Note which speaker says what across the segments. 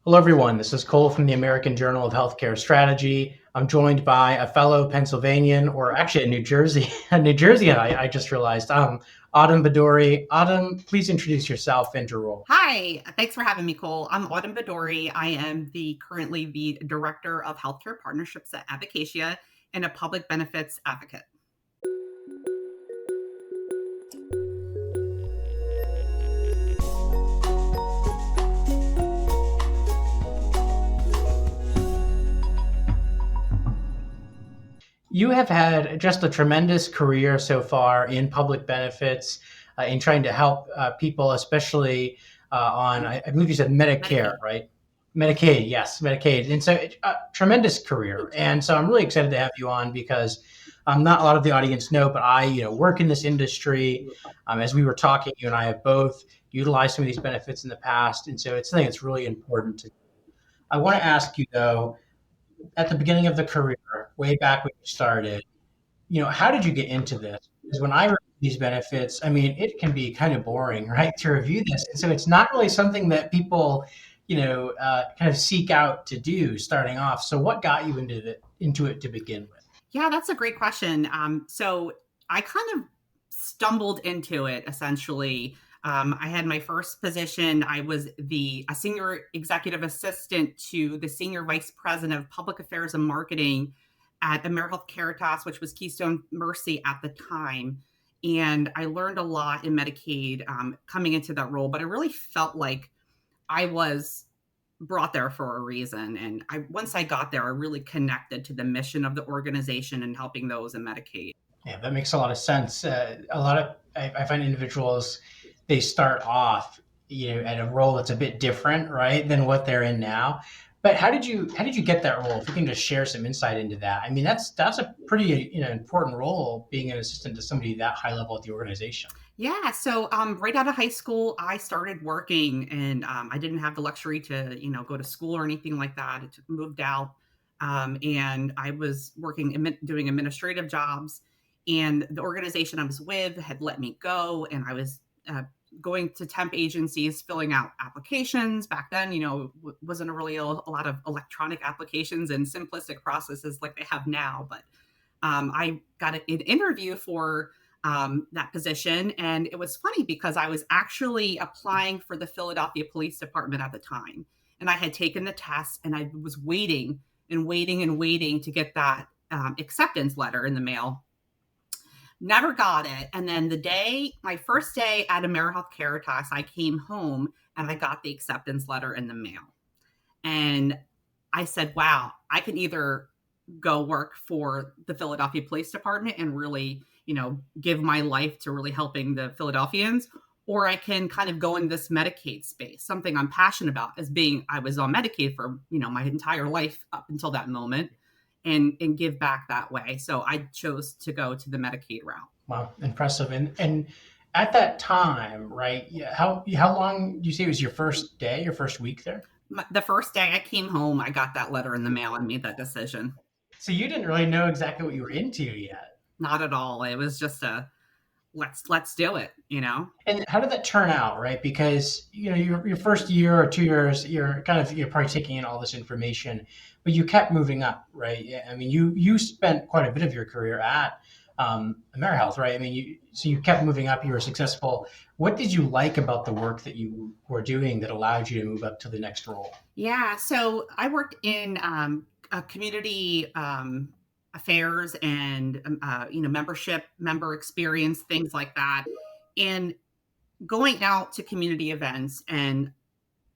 Speaker 1: Hello, everyone. This is Cole from the American Journal of Healthcare Strategy. I'm joined by a fellow Pennsylvanian, or actually a New Jersey, a New Jerseyan. I just realized. Autumn Badori. Autumn, please introduce yourself and your role.
Speaker 2: Hi, thanks for having me, Cole. I'm Autumn Badori. I am currently the Director of Healthcare Partnerships at Advocacy and a public benefits advocate.
Speaker 1: You have had just a tremendous career so far in public benefits, in trying to help people, especially on, I believe you said Medicare,
Speaker 2: Medicaid.
Speaker 1: right? Medicaid, yes, Medicaid. And so, tremendous career. And so, I'm really excited to have you on because not a lot of the audience know, but I, work in this industry. As we were talking, you and I have both utilized some of these benefits in the past, and so it's something that's really important to. I want to ask you though, at the beginning of the career, way back when you started, how did you get into this? Because when I review these benefits, I mean, it can be kind of boring, right, to review this. And so it's not really something that people, kind of seek out to do starting off. So what got you into it to begin with?
Speaker 2: Yeah, that's a great question. So I kind of stumbled into it essentially. I had my first position. I was a senior executive assistant to the senior vice president of public affairs and marketing at AmeriHealth Caritas, which was Keystone Mercy at the time. And I learned a lot in Medicaid coming into that role, but I really felt like I was brought there for a reason. And once I got there, I really connected to the mission of the organization and helping those in Medicaid.
Speaker 1: Yeah, that makes a lot of sense. I find individuals, they start off, at a role that's a bit different, right, than what they're in now. But how did you get that role? If you can just share some insight into that. I mean, that's a pretty important role, being an assistant to somebody that high level at the organization.
Speaker 2: Yeah, so right out of high school, I started working, and I didn't have the luxury to, go to school or anything like that. Moved out, and I was working, doing administrative jobs, and the organization I was with had let me go, and I was going to temp agencies, filling out applications. Back then, wasn't really a lot of electronic applications and simplistic processes like they have now, but I got an interview for that position. And it was funny because I was actually applying for the Philadelphia Police Department at the time. And I had taken the test and I was waiting and waiting and waiting to get that acceptance letter in the mail. Never got it. And then my first day at AmeriHealth Caritas, I came home and I got the acceptance letter in the mail. And I said, wow, I can either go work for the Philadelphia Police Department and really, give my life to really helping the Philadelphians, or I can kind of go in this Medicaid space, something I'm passionate about I was on Medicaid for, my entire life up until that moment and give back that way. So I chose to go to the Medicaid route.
Speaker 1: Wow, impressive. And at that time, right? Yeah, how long do you say it was your first day, your first week there?
Speaker 2: The first day I came home, I got that letter in the mail and made that decision.
Speaker 1: So you didn't really know exactly what you were into yet.
Speaker 2: Not at all. It was just let's do it.
Speaker 1: And how did that turn out, right? Because your first year or 2 years, you're probably taking in all this information, but you kept moving up, right? Yeah, I mean, you spent quite a bit of your career at AmeriHealth, right? I mean, you kept moving up. You were successful. What did you like about the work that you were doing that allowed you to move up to the next role?
Speaker 2: Yeah, so I worked in a community affairs and member experience, things like that, and going out to community events and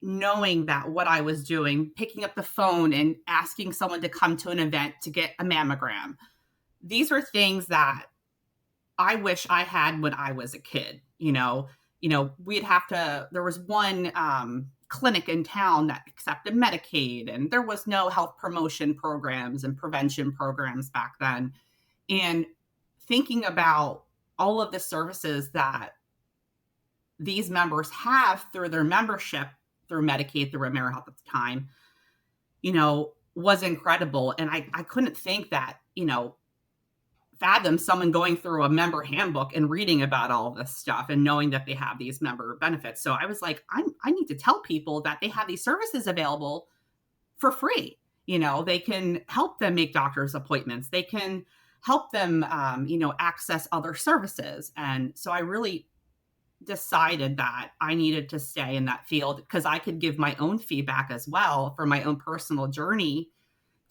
Speaker 2: knowing that what I was doing, picking up the phone and asking someone to come to an event to get a mammogram. These are things that I wish I had when I was a kid. There was one clinic in town that accepted Medicaid, and there was no health promotion programs and prevention programs back then. And thinking about all of the services that these members have through their membership through Medicaid, through AmeriHealth at the time, was incredible. And I couldn't think that, fathom someone going through a member handbook and reading about all this stuff and knowing that they have these member benefits. So I was like, I need to tell people that they have these services available for free. They can help them make doctor's appointments. They can help them, access other services. And so I really decided that I needed to stay in that field because I could give my own feedback as well for my own personal journey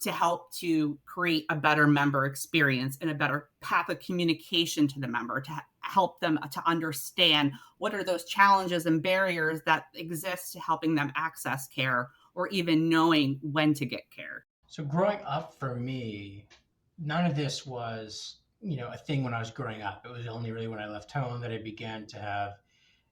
Speaker 2: to help to create a better member experience and a better path of communication to the member to help them to understand what are those challenges and barriers that exist to helping them access care or even knowing when to get care.
Speaker 1: So growing up for me, none of this was, a thing when I was growing up. It was only really when I left home that I began to have,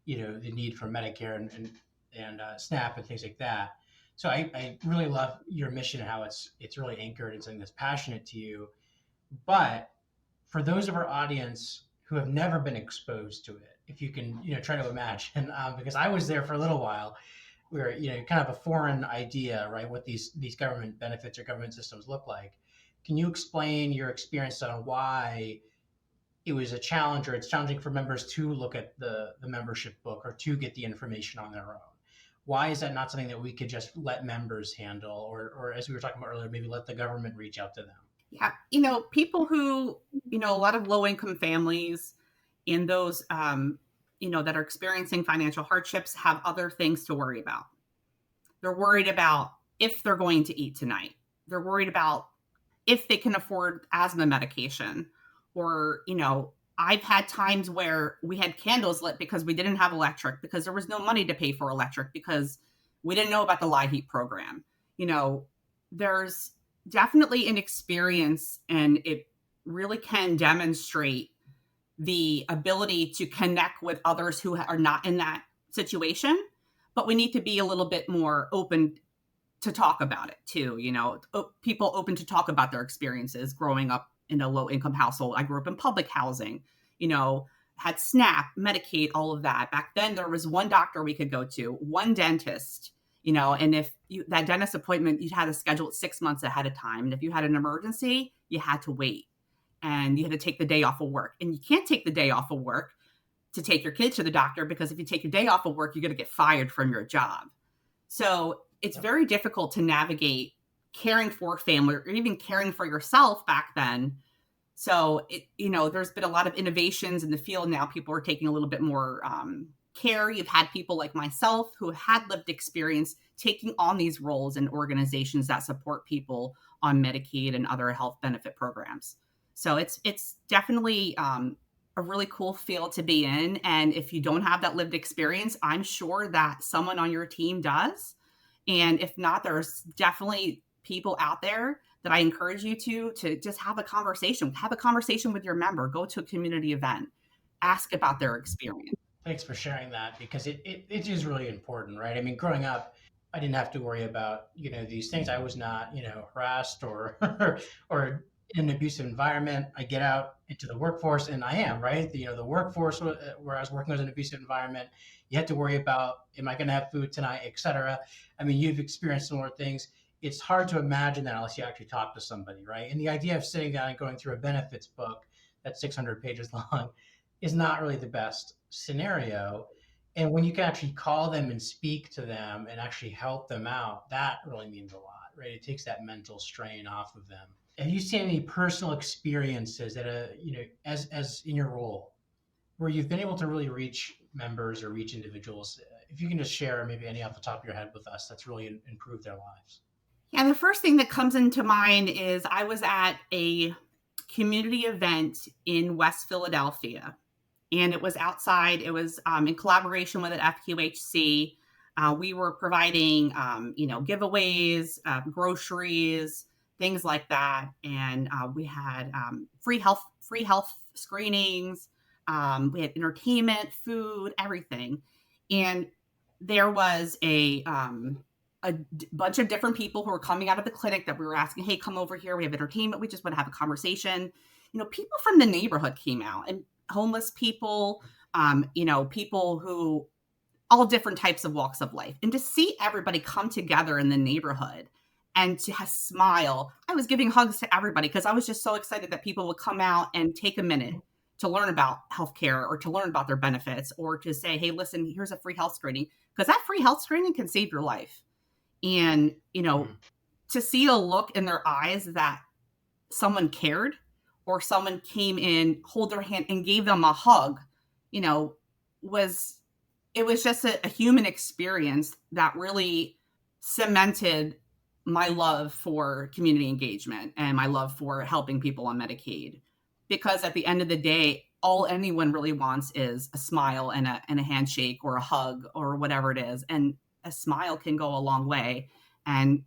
Speaker 1: the need for Medicare and SNAP and things like that. So I really love your mission and how it's really anchored in something that's passionate to you. But for those of our audience who have never been exposed to it, if you can, try to imagine, because I was there for a little while, where kind of a foreign idea, right? What these government benefits or government systems look like. Can you explain your experience on why it was a challenge, or it's challenging for members to look at the membership book or to get the information on their own? Why is that not something that we could just let members handle, or as we were talking about earlier, maybe let the government reach out to them?
Speaker 2: Yeah, people who, a lot of low income families in those, that are experiencing financial hardships have other things to worry about. They're worried about if they're going to eat tonight. They're worried about if they can afford asthma medication. Or, I've had times where we had candles lit because we didn't have electric, because there was no money to pay for electric, because we didn't know about the LIHEAP program. There's definitely an experience, and it really can demonstrate the ability to connect with others who are not in that situation. But we need to be a little bit more open to talk about it too. People open to talk about their experiences growing up in a low income household. I grew up in public housing, had SNAP, Medicaid, all of that. Back then, there was one doctor we could go to, one dentist, and if that dentist appointment, you had to schedule it 6 months ahead of time. And if you had an emergency, you had to wait, and you had to take the day off of work. And you can't take the day off of work to take your kids to the doctor, because if you take your day off of work, you're going to get fired from your job. So it's very difficult to navigate caring for family or even caring for yourself back then. So there's been a lot of innovations in the field now. People are taking a little bit more care. You've had people like myself who had lived experience taking on these roles in organizations that support people on Medicaid and other health benefit programs. So it's definitely a really cool field to be in. And if you don't have that lived experience, I'm sure that someone on your team does. And if not, there's definitely people out there that I encourage you to just have a conversation. Have a conversation with your member. Go to a community event. Ask about their experience.
Speaker 1: Thanks for sharing that, because it is really important, right? I mean, growing up, I didn't have to worry about, these things. I was not, harassed or or in an abusive environment. I get out into the workforce, and I am, right? The workforce where I was working was an abusive environment. You had to worry about, am I going to have food tonight, et cetera. I mean, you've experienced similar things. It's hard to imagine that unless you actually talk to somebody, right? And the idea of sitting down and going through a benefits book that's 600 pages long is not really the best scenario. And when you can actually call them and speak to them and actually help them out, that really means a lot, right? It takes that mental strain off of them. Have you seen any personal experiences that, as in your role, where you've been able to really reach members or reach individuals? If you can just share maybe any off the top of your head with us, that's really improved their lives.
Speaker 2: Yeah, the first thing that comes into mind is I was at a community event in West Philadelphia, and it was outside. It was in collaboration with an FQHC. We were providing, giveaways, groceries, things like that, and we had free health screenings. We had entertainment, food, everything, and there was a bunch of different people who were coming out of the clinic that we were asking, hey, come over here. We have entertainment. We just want to have a conversation. People from the neighborhood came out, and homeless people, people who all different types of walks of life. And to see everybody come together in the neighborhood and to smile. I was giving hugs to everybody because I was just so excited that people would come out and take a minute to learn about healthcare or to learn about their benefits or to say, hey, listen, here's a free health screening, because that free health screening can save your life. And,
Speaker 1: Mm.
Speaker 2: to see a look in their eyes that someone cared or someone came in, hold their hand and gave them a hug, you know, was it was just a human experience that really cemented my love for community engagement and my love for helping people on Medicaid. Because at the end of the day, all anyone really wants is a smile and a handshake or a hug or whatever it is. And a smile can go a long way. And,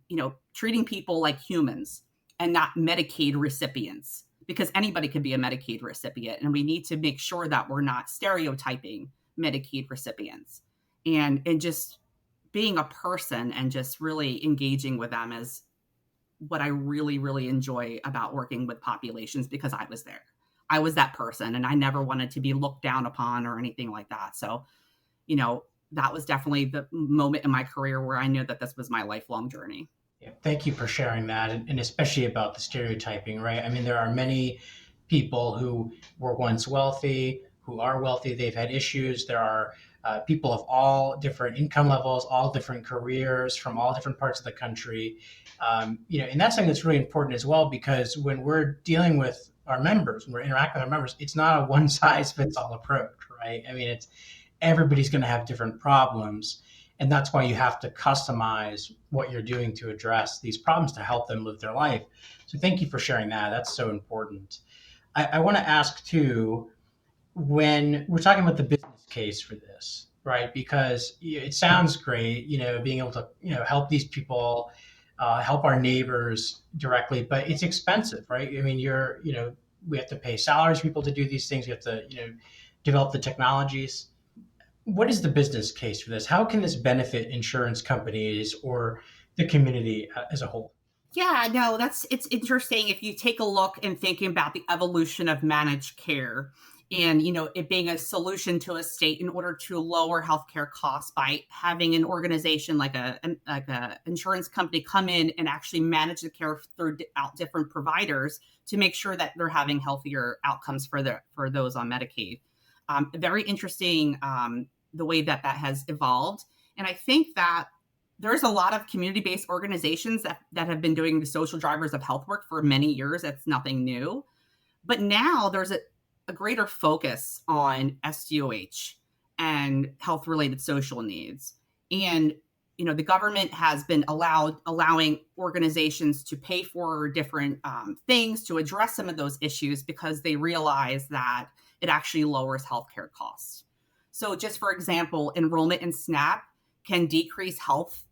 Speaker 2: treating people like humans and not Medicaid recipients, because anybody can be a Medicaid recipient. And we need to make sure that we're not stereotyping Medicaid recipients, and just being a person and just really engaging with them is what I really, really enjoy about working with populations, because I was there. I was that person and I never wanted to be looked down upon or anything like that. So, that was definitely the moment in my career where I knew that this was my lifelong journey.
Speaker 1: Yeah, thank you for sharing that, and especially about the stereotyping, right? I mean, there are many people who were once wealthy, who are wealthy, they've had issues. There are people of all different income levels, all different careers from all different parts of the country. And that's something that's really important as well, because when we're dealing with our members, when we're interacting with our members, it's not a one size fits all approach, right? I mean, it's everybody's going to have different problems. And that's why you have to customize what you're doing to address these problems to help them live their life. So thank you for sharing that. That's so important. I want to ask too, when we're talking about the business case for this, right? Because it sounds great, being able to, help these people, help our neighbors directly, but it's expensive, right? I mean, we have to pay salaries for people to do these things. We have to, develop the technologies. What is the business case for this? How can this benefit insurance companies or the community as a whole?
Speaker 2: Yeah, no, it's interesting if you take a look and thinking about the evolution of managed care and it being a solution to a state in order to lower healthcare costs by having an organization like a insurance company come in and actually manage the care through out different providers to make sure that they're having healthier outcomes for those on Medicaid. Very interesting, the way that has evolved, and I think that there's a lot of community-based organizations that have been doing the social drivers of health work for many years. That's nothing new. But now there's a greater focus on SDOH and health-related social needs. And the government has been allowing organizations to pay for different things to address some of those issues because they realize that it actually lowers healthcare costs. So just for example, enrollment in SNAP can decrease health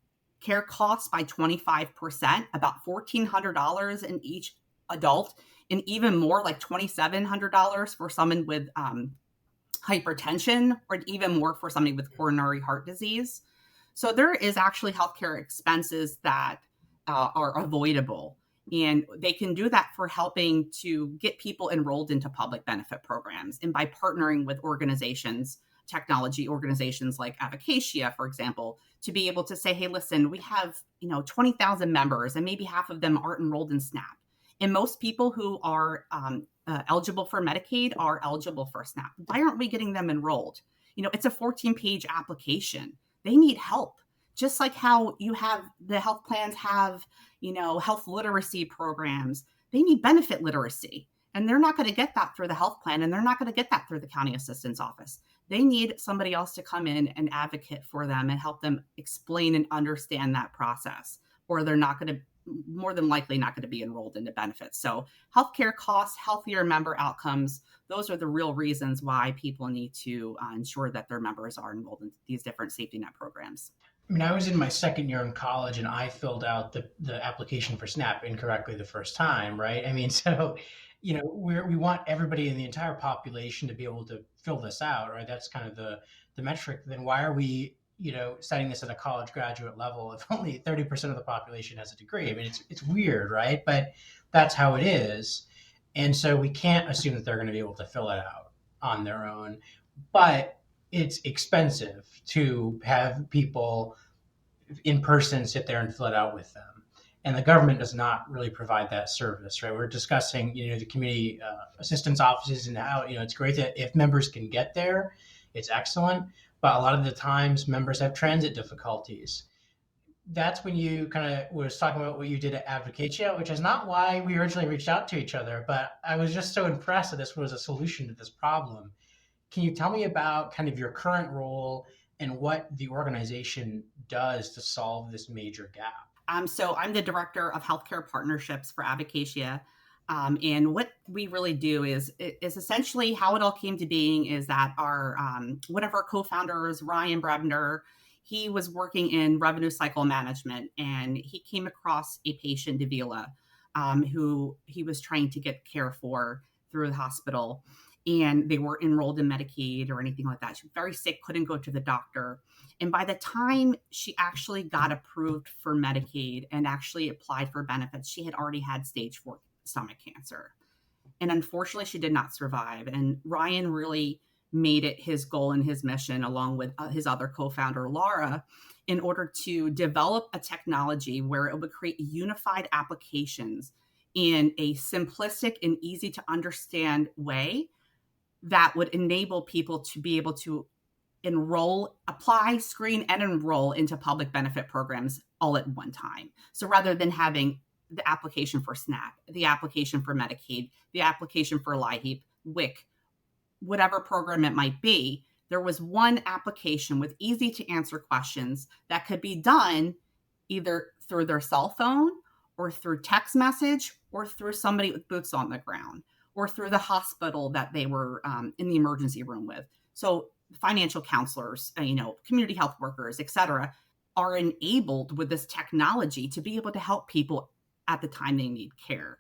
Speaker 2: care costs by 25%, about $1,400 in each adult, and even more, like $2,700 for someone with hypertension, or even more for somebody with coronary heart disease. So there is actually healthcare expenses that are avoidable. And they can do that for helping to get people enrolled into public benefit programs and by partnering with organizations, technology organizations like Advocacy, for example, to be able to say, hey, listen, we have 20,000 members and maybe half of them aren't enrolled in SNAP. And most people who are eligible for Medicaid are eligible for SNAP. Why aren't we getting them enrolled? It's a 14-page application. They need help. Just like how you have the health plans have, health literacy programs, they need benefit literacy. And they're not going to get that through the health plan, and they're not going to get that through the county assistance office. They need somebody else to come in and advocate for them and help them explain and understand that process, or they're not going to, more than likely, not going to be enrolled into benefits. So healthcare costs, healthier member outcomes, those are the real reasons why people need to ensure that their members are enrolled in these different safety net programs.
Speaker 1: I mean, I was in my second year in college and I filled out the application for SNAP incorrectly the first time, right? I mean, so, we want everybody in the entire population to be able to fill this out, right? That's kind of the metric. Then why are we, setting this at a college graduate level if only 30% of the population has a degree? I mean, it's weird, right? But that's how it is. And so we can't assume that they're going to be able to fill it out on their own. But it's expensive to have people in person sit there and fill it out with them. and the government does not really provide that service, right? We're discussing, the community assistance offices and how, it's great that if members can get there, it's excellent. But a lot of the times, members have transit difficulties. That's when you kind of was talking about what you did at Advocacy, which is not why we originally reached out to each other, but I was just so impressed that this was a solution to this problem. Can you tell me about kind of your current role and what the organization does to solve this major gap?
Speaker 2: So I'm the director of healthcare partnerships for Advocacy. And what we really do is essentially how it all came to being is that our one of our co-founders, Ryan Brebner, he was working in revenue cycle management, and he came across a patient, Davila, who he was trying to get care for through the hospital. And they weren't enrolled in Medicaid or anything like that. She was very sick, couldn't go to the doctor. And by the time she actually got approved for Medicaid and actually applied for benefits, she had already had stage 4 stomach cancer. And unfortunately, she did not survive. And Ryan really made it his goal and his mission, along with his other co-founder, Laura, in order to develop a technology where it would create unified applications in a simplistic and easy to understand way that would enable people to be able to enroll, apply, screen, and enroll into public benefit programs all at one time. So rather than having the application for SNAP, the application for Medicaid, the application for LIHEAP, WIC, whatever program it might be, there was one application with easy to answer questions that could be done either through their cell phone or through text message or through somebody with boots on the ground or through the hospital that they were in the emergency room with. So financial counselors, community health workers, et cetera, are enabled with this technology to be able to help people at the time they need care.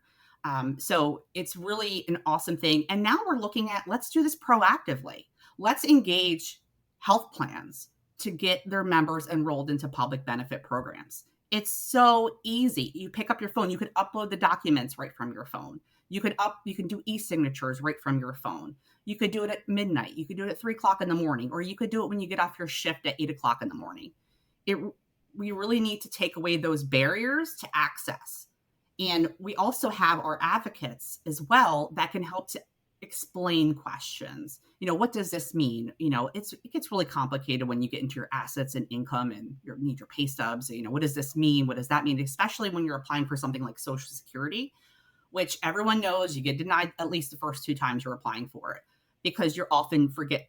Speaker 2: So it's really an awesome thing. And now we're looking at, let's do this proactively. Let's engage health plans to get their members enrolled into public benefit programs. It's so easy. You pick up your phone, you can upload the documents right from your phone. You can do e-signatures right from your phone. You could do it at midnight. You could do it at 3:00 in the morning, or you could do it when you get off your shift at 8:00 in the morning. We really need to take away those barriers to access. And we also have our advocates as well that can help to explain questions. What does this mean? It gets really complicated when you get into your assets and income and you need your pay stubs. What does this mean? What does that mean? Especially when you're applying for something like Social Security, which everyone knows you get denied at least the first 2 times you're applying for it because you often forget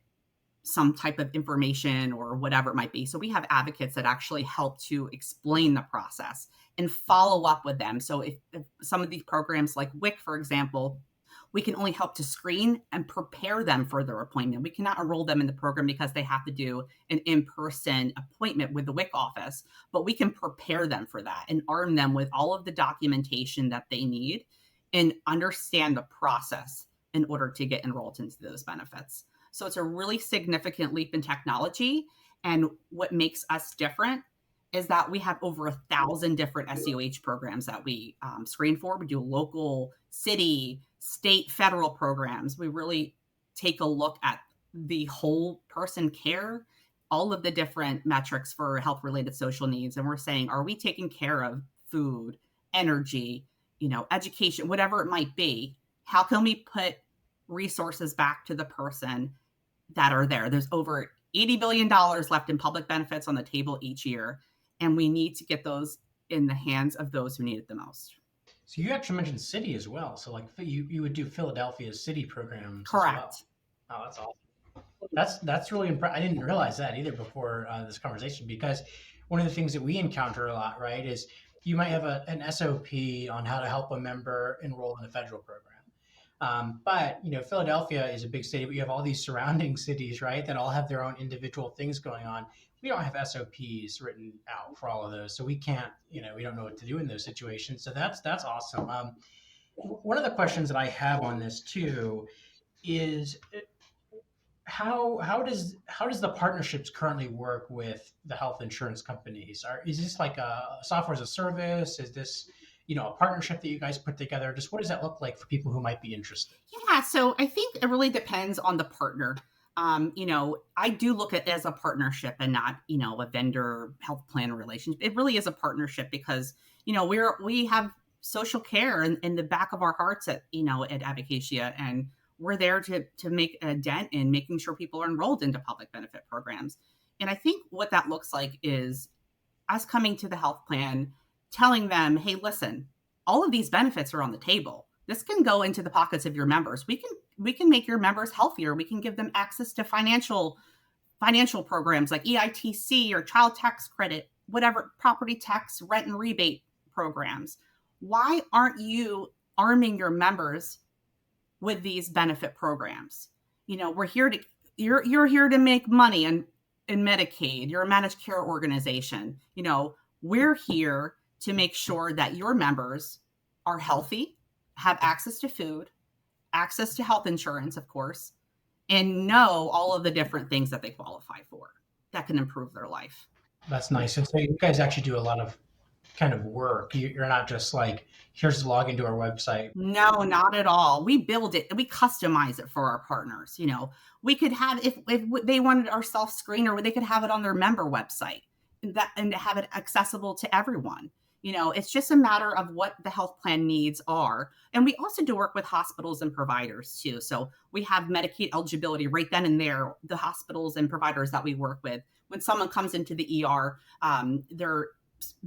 Speaker 2: some type of information or whatever it might be. So we have advocates that actually help to explain the process and follow up with them. So if some of these programs like WIC, for example, we can only help to screen and prepare them for their appointment. We cannot enroll them in the program because they have to do an in-person appointment with the WIC office, but we can prepare them for that and arm them with all of the documentation that they need and understand the process in order to get enrolled into those benefits. So it's a really significant leap in technology. And what makes us different is that we have over 1,000 different SEOH programs that we screen for. We do local, city, state, federal programs. We really take a look at the whole person care, all of the different metrics for health-related social needs. And we're saying, are we taking care of food, energy, education, whatever it might be? How can we put resources back to the person that are there? There's over $80 billion left in public benefits on the table each year, and we need to get those in the hands of those who need it the most.
Speaker 1: So you actually mentioned city as well. So like you would do Philadelphia's city programs
Speaker 2: Correct.
Speaker 1: as well. Oh, that's awesome. That's really impressive. I didn't realize that either before this conversation, because one of the things that we encounter a lot, right, is you might have an SOP on how to help a member enroll in a federal program. But Philadelphia is a big city, but you have all these surrounding cities, right, that all have their own individual things going on. We don't have SOPs written out for all of those, so we can't, we don't know what to do in those situations. So that's awesome. One of the questions that I have on this too is how does the partnerships currently work with the health insurance companies? Is this like a software as a service? Is this a partnership that you guys put together? Just what does that look like for people who might be interested?
Speaker 2: Yeah, so I think it really depends on the partner. I do look at it as a partnership and not, a vendor health plan relationship. It really is a partnership because, We have social care in the back of our hearts at Advocacia, and we're there to make a dent in making sure people are enrolled into public benefit programs. And I think what that looks like is us coming to the health plan, telling them, hey, listen, all of these benefits are on the table. This can go into the pockets of your members. We can make your members healthier. We can give them access to financial programs like EITC or child tax credit, whatever, property tax, rent and rebate programs. Why aren't you arming your members with these benefit programs? We're here to you're here to make money in Medicaid. You're a managed care organization. We're here to make sure that your members are healthy, have access to food, access to health insurance, of course, and know all of the different things that they qualify for that can improve their life.
Speaker 1: That's nice. And so you guys actually do a lot of kind of work. You're not just like, here's the login to our website.
Speaker 2: No, not at all. We build it, we customize it for our partners. We could have, if they wanted our self screener, they could have it on their member website and have it accessible to everyone. It's just a matter of what the health plan needs are. And we also do work with hospitals and providers too. So we have Medicaid eligibility right then and there. The hospitals and providers that we work with, when someone comes into the ER, they're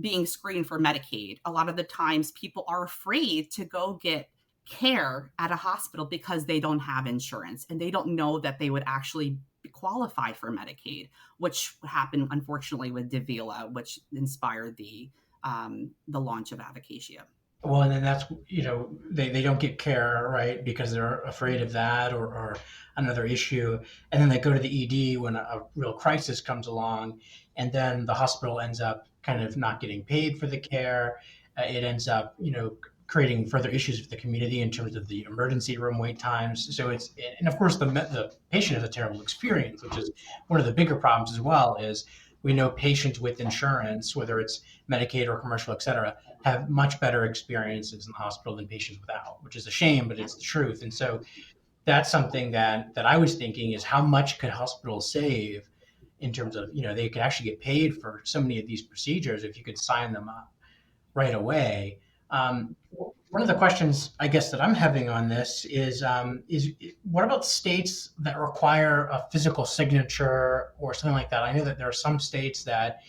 Speaker 2: being screened for Medicaid. A lot of the times people are afraid to go get care at a hospital because they don't have insurance and they don't know that they would actually qualify for Medicaid, which happened unfortunately with Davila, which inspired the launch of Advocacia.
Speaker 1: Well, and then that's, they don't get care, right? Because they're afraid of that or another issue. And then they go to the ED when a real crisis comes along. And then the hospital ends up kind of not getting paid for the care. It ends up, creating further issues with the community in terms of the emergency room wait times. So and of course, the patient has a terrible experience, which is one of the bigger problems as well. Is we know patients with insurance, whether it's Medicaid or commercial, et cetera, have much better experiences in the hospital than patients without, which is a shame, but it's the truth. And so that's something that I was thinking is how much could hospitals save in terms of, they could actually get paid for so many of these procedures if you could sign them up right away. One of the questions I guess that I'm having on this is what about states that require a physical signature or something like that? I know that there are some states that,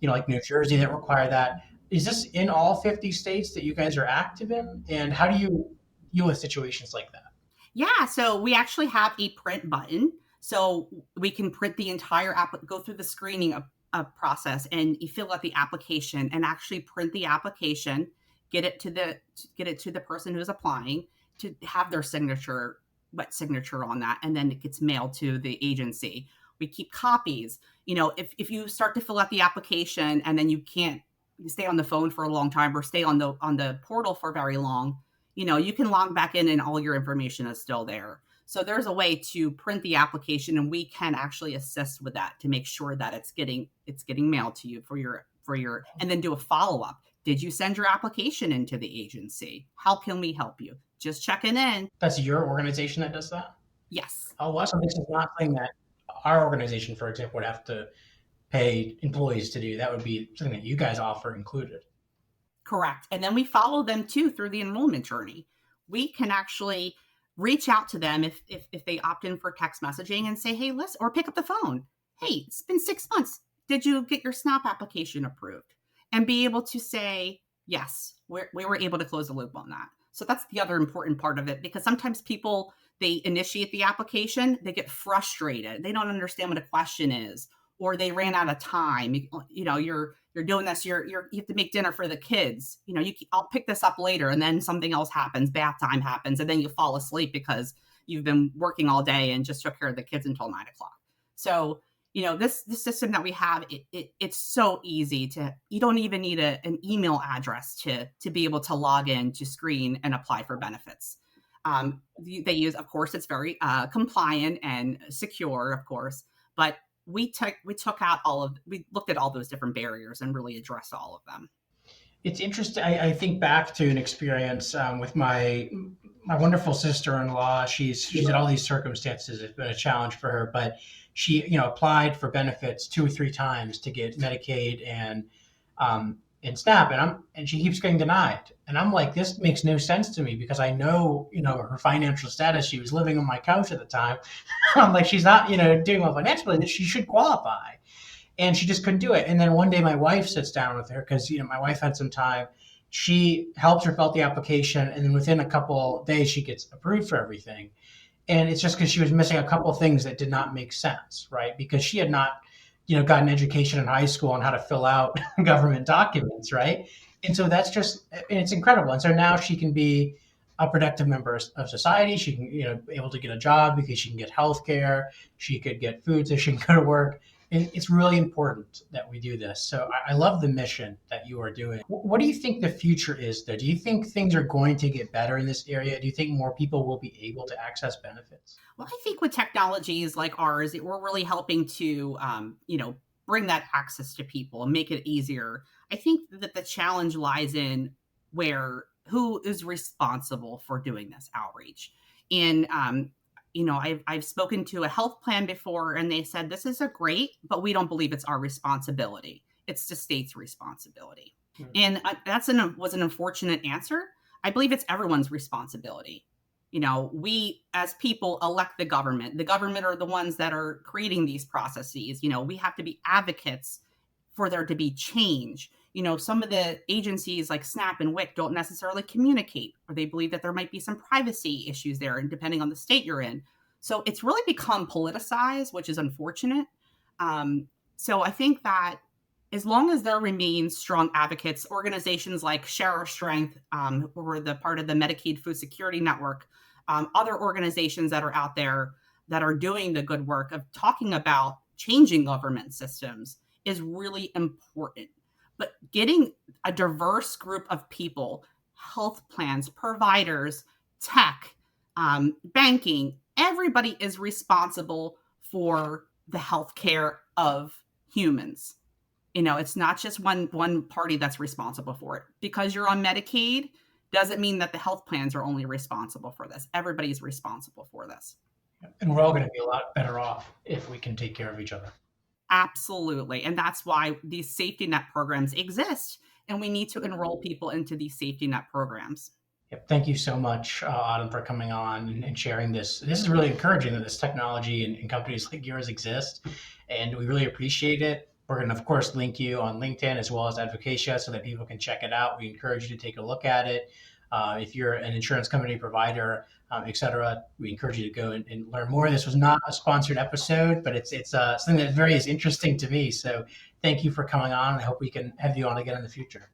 Speaker 1: like New Jersey, that require that. Is this in all 50 states that you guys are active in? And how do you deal with situations like that?
Speaker 2: Yeah, so we actually have a print button. So we can print the entire go through the screening process, and you fill out the application and actually print the application, get it to the person who's applying to have their wet signature on that, and then it gets mailed to the agency. We keep copies. If you start to fill out the application and then you can't stay on the phone for a long time or stay on the portal for very long, you can log back in and all your information is still there. So there's a way to print the application, and we can actually assist with that to make sure that it's getting mailed to you for your, and then do a follow-up. Did you send your application into the agency? How can we help you? Just checking in.
Speaker 1: That's your organization that does that?
Speaker 2: Yes.
Speaker 1: Oh, well, so this is not something that our organization, for example, would have to pay employees to do. That would be something that you guys offer included.
Speaker 2: Correct. And then we follow them too through the enrollment journey. We can actually reach out to them if they opt in for text messaging and say, hey, listen, or pick up the phone. Hey, it's been 6 months. Did you get your SNAP application approved? And be able to say, yes, we were able to close the loop on that. So that's the other important part of it, because sometimes people, they initiate the application, they get frustrated. They don't understand what a question is, or they ran out of time. You're doing this, you have to make dinner for the kids. I'll pick this up later, and then something else happens, bath time happens, and then you fall asleep because you've been working all day and just took care of the kids until 9 o'clock. So, this system that we have, it's so easy you don't even need an email address to be able to log in, to screen and apply for benefits. They use, of course, it's very compliant and secure, of course, but we looked at all those different barriers and really addressed all of them.
Speaker 1: It's interesting. I think back to an experience with my wonderful sister-in-law. She's had all these circumstances. It's been a challenge for her, but she applied for benefits 2 or 3 times to get Medicaid and in SNAP, and she keeps getting denied. And I'm like, this makes no sense to me because I know, her financial status. She was living on my couch at the time. I'm like, she's not, doing well financially. That she should qualify, and she just couldn't do it. And then one day, my wife sits down with her because my wife had some time. She helps her fill out the application, and then within a couple days, she gets approved for everything. And it's just because she was missing a couple of things that did not make sense, right? Because she had not, got an education in high school on how to fill out government documents, right? And so that's just, and it's incredible. And so now she can be a productive member of society. She can, able to get a job because she can get health care. She could get food so she can go to work. And it's really important that we do this. So I love the mission that you are doing. What do you think the future is, though? Do you think things are going to get better in this area? Do you think more people will be able to access benefits?
Speaker 2: Well, I think with technologies like ours, we're really helping to, bring that access to people and make it easier. I think that the challenge lies in where who is responsible for doing this outreach. And I've spoken to a health plan before, and they said this is a great, but we don't believe it's our responsibility. It's the state's responsibility.
Speaker 1: Hmm.
Speaker 2: And was an unfortunate answer. I believe it's everyone's responsibility. We as people elect the government. The government are the ones that are creating these processes. We have to be advocates for there to be change. Some of the agencies like SNAP and WIC don't necessarily communicate, or they believe that there might be some privacy issues there, and depending on the state you're in. So it's really become politicized, which is unfortunate. So I think that as long as there remains strong advocates, organizations like Share Our Strength, who are the part of the Medicaid Food Security Network, other organizations that are out there that are doing the good work of talking about changing government systems is really important. But getting a diverse group of people, health plans, providers, tech, banking, everybody is responsible for the healthcare of humans. It's not just one party that's responsible for it. Because you're on Medicaid doesn't mean that the health plans are only responsible for this. Everybody's responsible for this.
Speaker 1: And we're all going to be a lot better off if we can take care of each other.
Speaker 2: Absolutely. And that's why these safety net programs exist. And we need to enroll people into these safety net programs.
Speaker 1: Yep. Thank you so much, Autumn, for coming on and sharing this. This is really encouraging that this technology and companies like yours exist, and we really appreciate it. We're going to, of course, link you on LinkedIn as well as Advocacy so that people can check it out. We encourage you to take a look at it. If you're an insurance company provider, et cetera, we encourage you to go and learn more. This was not a sponsored episode, but it's something that is interesting to me. So thank you for coming on. I hope we can have you on again in the future.